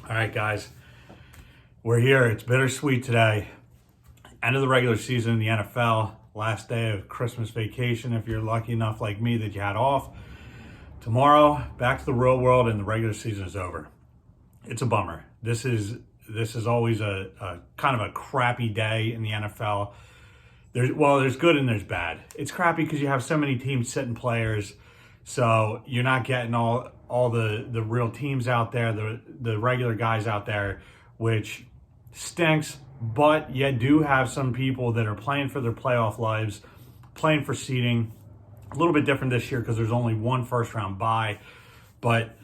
All right, guys, we're here. It's bittersweet today. End of the regular season in the NFL. Last day of Christmas vacation, if you're lucky enough like me that you had off. Tomorrow, back to the real world, and the regular season is over. It's a bummer. This is always a kind of a crappy day in the NFL. There's good and there's bad. It's crappy because you have so many teams sitting players, so you're not getting all the real teams out there, the regular guys out there, which stinks. But you do have some people that are playing for their playoff lives, playing for seeding. A little bit different this year because there's only one first round bye. But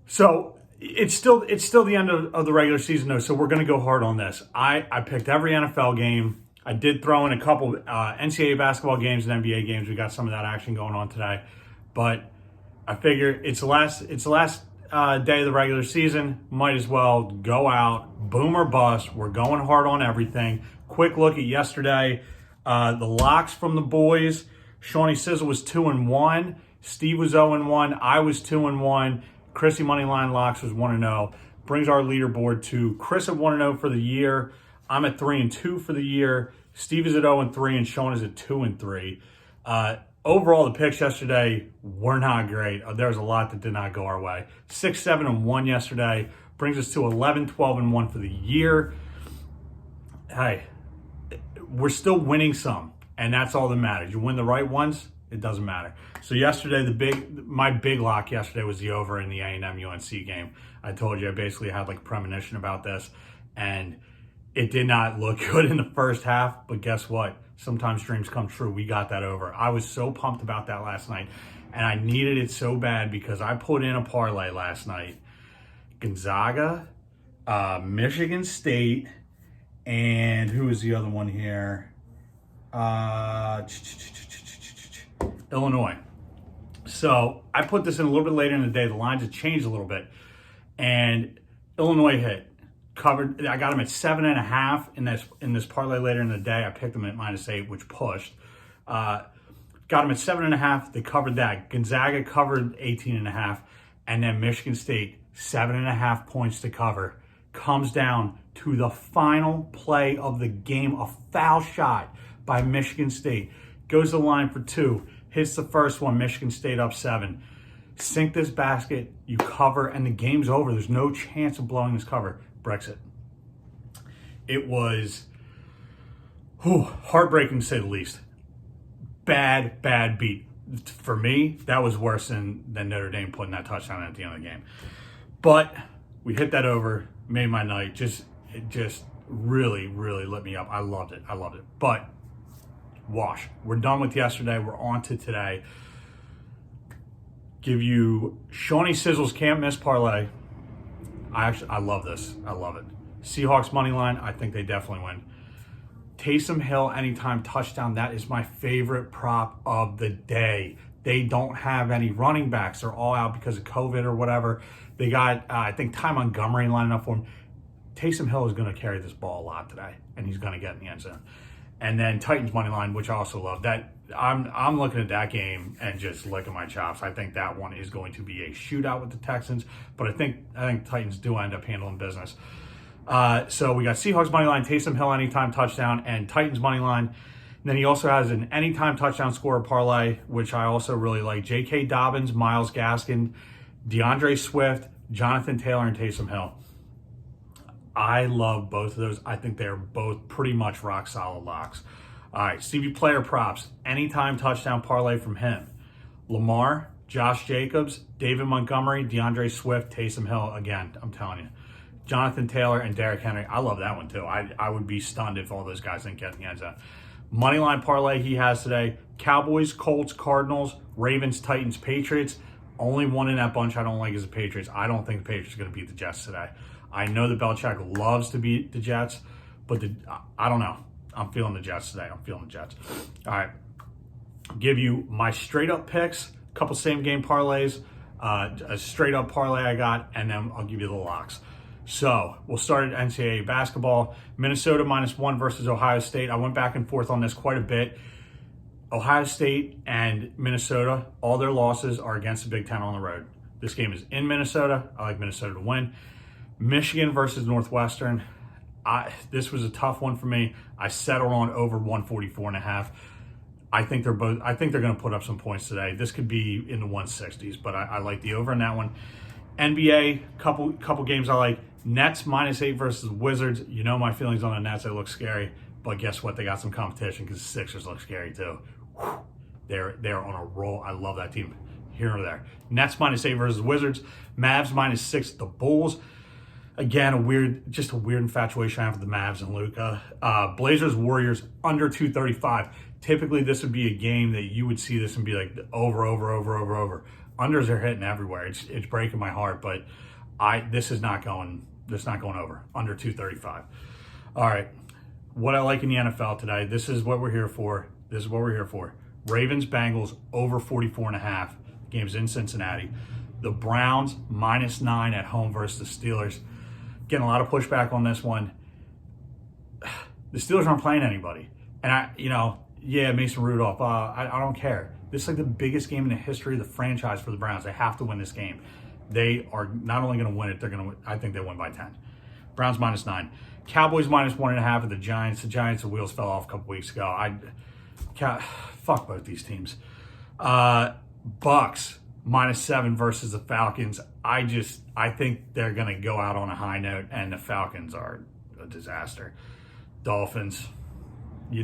so it's still the end of the regular season though. So we're going to go hard on this. I picked every NFL game. I did throw in a couple NCAA basketball games and NBA games. We got some of that action going on today. But I figure it's the last day of the regular season. Might as well go out, boom or bust. We're going hard on everything. Quick look at yesterday. The locks from the boys. Shawnee Sizzle was 2-1. Steve was 0-1. I was 2-1. Chrissy Moneyline Locks was 1-0. Brings our leaderboard to Chris at 1-0 for the year. I'm at 3-2 for the year. Steve is at 0-3, and Sean is at 2-3. Overall, the picks yesterday were not great. There was a lot that did not go our way. 6-7-1 yesterday brings us to 11-12-1 for the year. Hey, we're still winning some, and that's all that matters. You win the right ones, it doesn't matter. So yesterday, my big lock yesterday was the over in the A&M UNC game. I told you I basically had like a premonition about this, and it did not look good in the first half, but guess what? Sometimes dreams come true. We got that over. I was so pumped about that last night, and I needed it so bad because I put in a parlay last night. Gonzaga, Michigan State, and who was the other one here? Illinois. So I put this in a little bit later in the day. The lines had changed a little bit, and Illinois hit. Covered. I got them at 7.5 in this parlay later in the day. I picked them at -8, which pushed. Got them at 7.5. They covered that. Gonzaga covered 18.5, and then Michigan State 7.5 points to cover. Comes down to the final play of the game, a foul shot by Michigan State. Goes to the line for 2. Hits the first one. Michigan State up 7. Sink this basket. You cover, and the game's over. There's no chance of blowing this cover. Brexit. It was heartbreaking to say the least. Bad beat. For me, that was worse than Notre Dame putting that touchdown at the end of the game. But we hit that over, made my night. It just really lit me up. I loved it. But wash. We're done with yesterday. We're on to today. Give you Shawnee Sizzle's can't miss parlay. I love this. I love it. Seahawks money line, I think they definitely win. Taysom Hill anytime touchdown, that is my favorite prop of the day. They don't have any running backs. They're all out because of COVID or whatever. They got, I think, Ty Montgomery lining up for him. Taysom Hill is going to carry this ball a lot today, and he's going to get in the end zone. And then Titans money line, which I also love. That I'm looking at that game and just licking my chops. I think that one is going to be a shootout with the Texans, but I think Titans do end up handling business. So we got Seahawks money line, Taysom Hill anytime touchdown, and Titans money line. And then he also has an anytime touchdown scorer parlay, which I also really like. J.K. Dobbins, Myles Gaskin, DeAndre Swift, Jonathan Taylor, and Taysom Hill. I love both of those. I think they're both pretty much rock solid locks. All right, Stevie player props. Anytime touchdown parlay from him. Lamar, Josh Jacobs, David Montgomery, DeAndre Swift, Taysom Hill. Again, I'm telling you. Jonathan Taylor and Derrick Henry. I love that one too. I would be stunned if all those guys didn't get in the end zone. Moneyline parlay he has today. Cowboys, Colts, Cardinals, Ravens, Titans, Patriots. Only one in that bunch I don't like is the Patriots. I don't think the Patriots are going to beat the Jets today. I know that Belichick loves to beat the Jets, but I don't know. I'm feeling the Jets today. All right. Give you my straight-up picks, a couple same-game parlays, a straight-up parlay I got, and then I'll give you the locks. So we'll start at NCAA basketball. Minnesota -1 versus Ohio State. I went back and forth on this quite a bit. Ohio State and Minnesota, all their losses are against the Big Ten on the road. This game is in Minnesota. I like Minnesota to win. Michigan versus Northwestern. This was a tough one for me. I settled on over 144.5. I think they're going to put up some points today. This could be in the 160s, but I like the over in that one. NBA, couple games I like. Nets -8 versus Wizards. You know my feelings on the Nets. They look scary, but guess what? They got some competition because the Sixers look scary too. Whew. They're on a roll. I love that team. Here or there. Nets -8 versus Wizards. Mavs -6 at the Bulls. Again, a weird infatuation I have with the Mavs and Luka. Blazers Warriors under 235. Typically, this would be a game that you would see this and be like over. Unders are hitting everywhere. It's breaking my heart, but this is not going over. Under 235. All right. What I like in the NFL today. This is what we're here for. Ravens Bengals over 44.5. Games in Cincinnati. The Browns -9 at home versus the Steelers. Getting a lot of pushback on this one. The Steelers aren't playing anybody. And Mason Rudolph, I don't care. This is like the biggest game in the history of the franchise for the Browns. They have to win this game. They are not only going to win it, I think they win by 10. Browns -9. Cowboys -1.5 at the Giants. The Giants, the wheels fell off a couple weeks ago. Fuck both these teams. Bucks -7 versus the Falcons. I think they're going to go out on a high note, and the Falcons are a disaster. Dolphins, I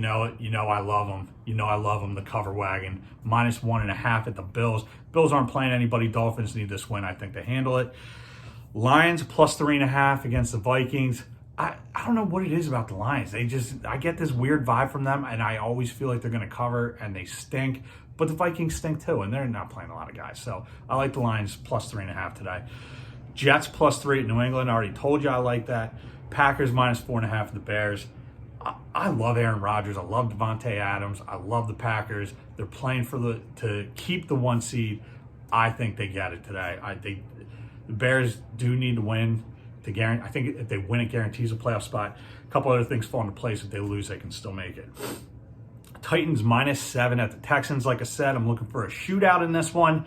love them. I love them, the cover wagon. -1.5 at the Bills. Bills aren't playing anybody. Dolphins need this win. I think they handle it. Lions +3.5 against the Vikings. I don't know what it is about the Lions. I get this weird vibe from them, and I always feel like they're going to cover, and they stink. But the Vikings stink too, and they're not playing a lot of guys. So I like the Lions +3.5 today. Jets +3 at New England. I already told you I like that. Packers -4.5 at the Bears. I love Aaron Rodgers. I love Devontae Adams. I love the Packers. They're playing to keep the 1 seed. I think they get it today. The Bears do need to win to guarantee. I think if they win, it guarantees a playoff spot. A couple other things fall into place. If they lose, they can still make it. Titans -7 at the Texans. Like I said, I'm looking for a shootout in this one,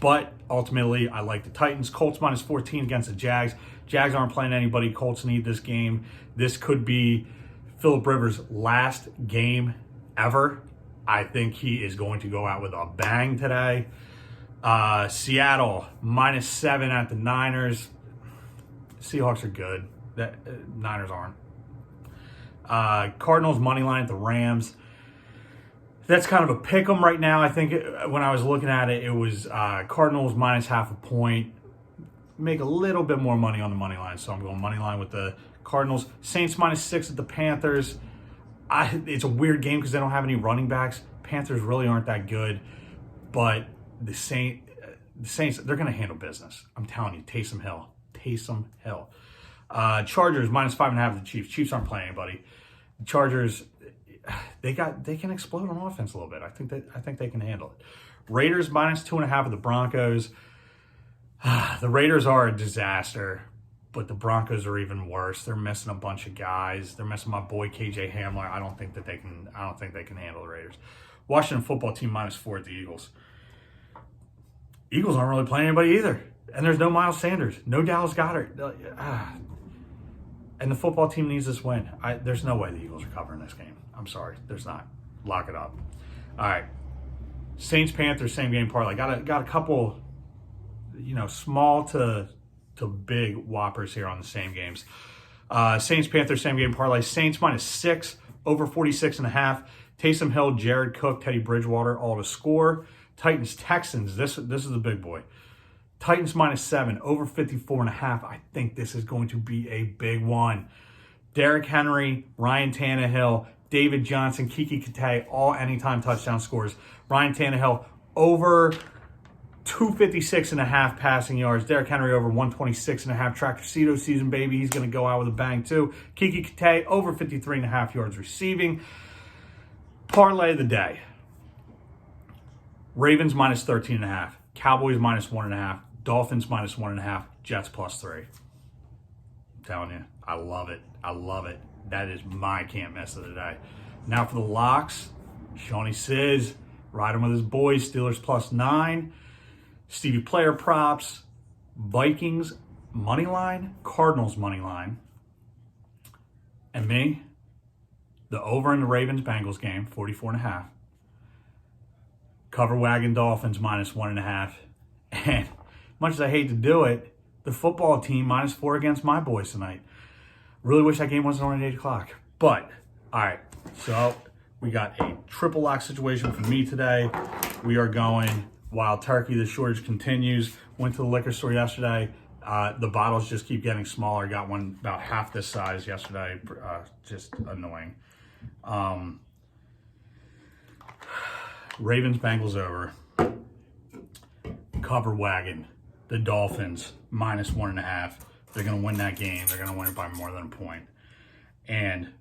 but ultimately, I like the Titans. Colts -14 against the Jags. Jags aren't playing anybody. Colts need this game. This could be Phillip Rivers' last game ever. I think he is going to go out with a bang today. Seattle -7 at the Niners. Seahawks are good. Niners aren't. Cardinals moneyline at the Rams. That's kind of a pick 'em right now. I think when I was looking at it, it was Cardinals -0.5 point. Make a little bit more money on the money line, so I'm going money line with the Cardinals. Saints -6 at the Panthers. It's a weird game because they don't have any running backs. Panthers really aren't that good, but the Saints, they're going to handle business. I'm telling you, Taysom Hill. Chargers -5.5 at the Chiefs. Chiefs aren't playing anybody. Chargers, they can explode on offense a little bit. I think they can handle it. Raiders -2.5 at the Broncos. The Raiders are a disaster, but the Broncos are even worse. They're missing a bunch of guys. They're missing my boy KJ Hamler. I don't think they can handle the Raiders. Washington football team -4 at the Eagles. Eagles aren't really playing anybody either. And there's no Miles Sanders, no Dallas Goedert. And the football team needs this win. There's no way the Eagles are covering this game. I'm sorry. There's not. Lock it up. All right. Saints-Panthers, same game parlay. Got a couple, small to big whoppers here on the same games. Saints-Panthers, same game parlay. Saints -6, over 46.5. Taysom Hill, Jared Cook, Teddy Bridgewater, all to score. Titans-Texans, this is the big boy. Titans -7, over 54.5. I think this is going to be a big one. Derrick Henry, Ryan Tannehill, David Johnson, Kiki Kate, all anytime touchdown scores. Ryan Tannehill over 256.5 passing yards. Derrick Henry over 126.5. Tractorcito season, baby. He's going to go out with a bang, too. Kiki Kate over 53.5 yards receiving. Parlay of the day. Ravens -13.5. Cowboys -1.5. Dolphins -1.5. Jets +3. I'm telling you, I love it. That is my can't miss of the day. Now for the locks, Shawnee Sizz, riding with his boys, Steelers +9. Stevie Player props, Vikings money line, Cardinals money line, and me, the over in the Ravens-Bengals game, 44.5. Cover wagon Dolphins -1.5. And much as I hate to do it, the football team -4 against my boys tonight. Really wish that game wasn't on at 8 o'clock. But, all right, so we got a triple lock situation for me today. We are going wild turkey. The shortage continues. Went to the liquor store yesterday. The bottles just keep getting smaller. Got one about half this size yesterday. Just annoying. Ravens, Bengals over. Cover wagon. The Dolphins -1.5. They're going to win that game. They're going to win it by more than a point. And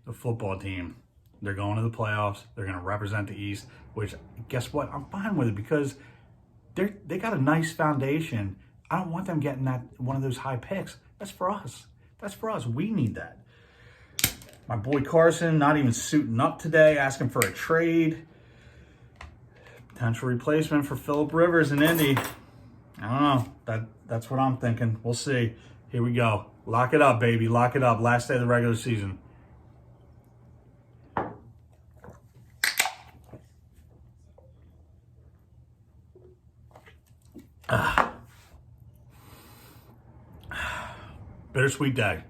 the football team, they're going to the playoffs. They're going to represent the East, which, guess what? I'm fine with it because they got a nice foundation. I don't want them getting one of those high picks. That's for us. That's for us. We need that. My boy Carson not even suiting up today, asking for a trade. Potential replacement for Phillip Rivers in Indy. I don't know. That's what I'm thinking. We'll see. Here we go. Lock it up, baby. Lock it up. Last day of the regular season. Bittersweet day.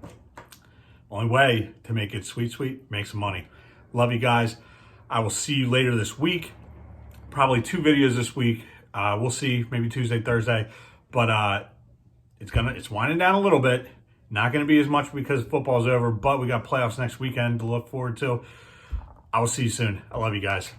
Only way to make it sweet, make some money. Love you guys. I will see you later this week. Probably 2 videos this week. We'll see, maybe Tuesday, Thursday. But it's winding down a little bit. Not going to be as much because football's over, but we got playoffs next weekend to look forward to. I will see you soon. I love you guys.